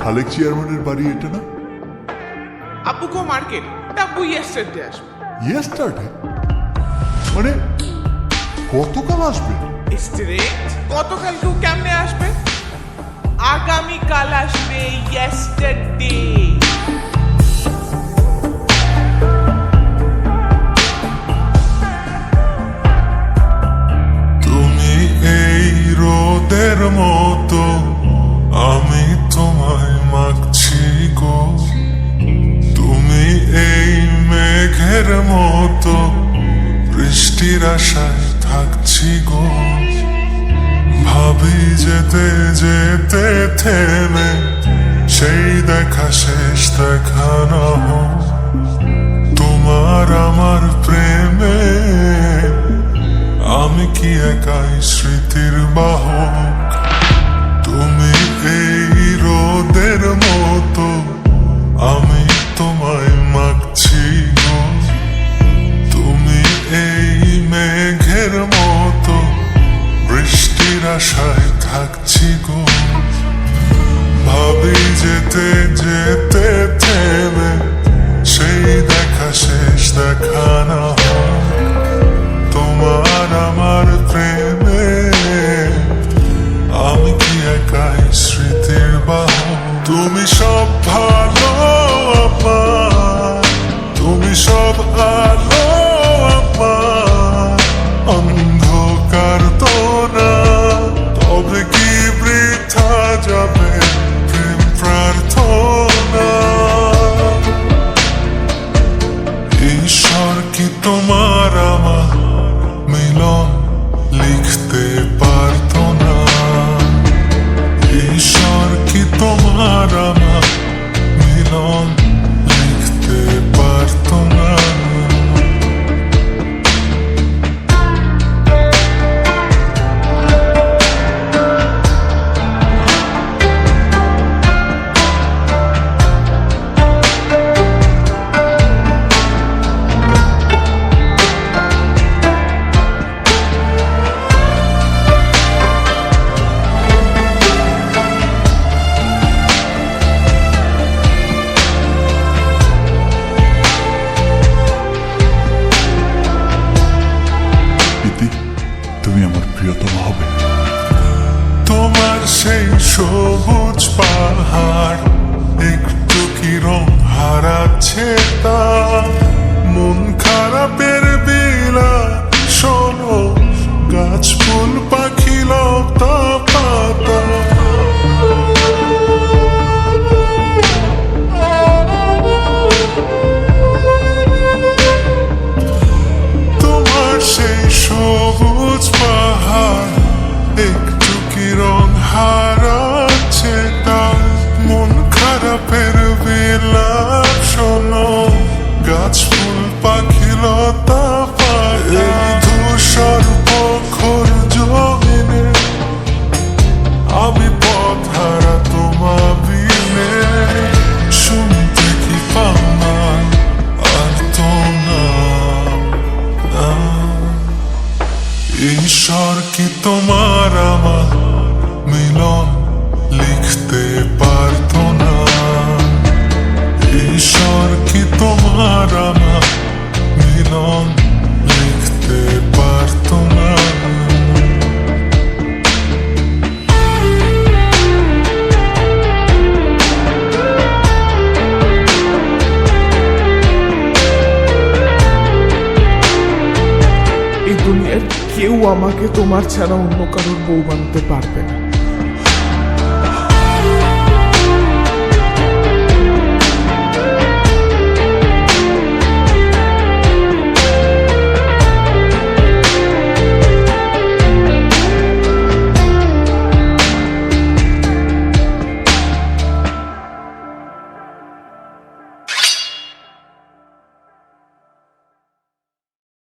খালেক চেয়ারম্যানের বাড়ি এটা না? আব্বু গো মার্কেট, আব্বু ইয়েস্টারডে আসবে। ইয়েস্টারডে মানে গতকাল আসবে? স্ট্রেট গতকাল কেউ কেমনে আসবে? আগামীকাল আসবে, ইয়েস্টারডে। তুমি এই রোদের মতো, আমি তোমায় মাগছি গো। তুমি এই মেঘের মতো, বৃষ্টির আশায় থাকছি গো। ভাবি যেতে যেতে থেমে, সেই দেখা শেষ দেখা না হোক। তোমার আমার প্রেমে আমি কি একাই স্মৃতির বাহক। তুমি এই রোদের মতো, আমি তোমায় মাগছি গো। তুমি এই মেঘের মতো, বৃষ্টির আশায় থাকছি গো। ভাবি যেতে যেতে থেমে, সেই দেখা শেষ দেখা না হোক। তোমার আমার প্রেমে আমি কি একাই স্মৃতির বাহক। তুমি সব ভালো আমার, তুমি সব আলো আমার, অন্ধকার তো না, তবে কি বৃথা যাবে প্রেম প্রার্থনা। ঈশ্বর কি তোমার আমার মিলন লিখতে পারতো না? ঈশ্বর কি তোমার আমার মিলন লিখতে পারতো না? তুমি আমার প্রিয়তমা হবে। তোমার সেই সবুজ পাহাড় একটু কি রং হারাচ্ছে তা? মন খারাপের বিলা শোনো, গাছ ফুল পাখি লতা পাতা। তোমার সেই সবুজ পাহাড় একটু কি রং হারাচ্ছে তা? মন খারাপের বিলাপ শোনো, গাছ ফুল পাখি লতা পাতা। এই ধূসর প্রখর জমিনে আমি পথ হারা তোমা বিনে, শুনতে কি পাও না আর তো না। ঈশ্বর কি তোমার আমার মিলন লিখতে পারতো না? ঈশ্বর কি তোমার আমার মিলন লিখতে পারতো না? এই দুনিয়ার কেউ আমাকে তোমার ছাড়া অন্য কারোর বউ বানাতে পারবে না।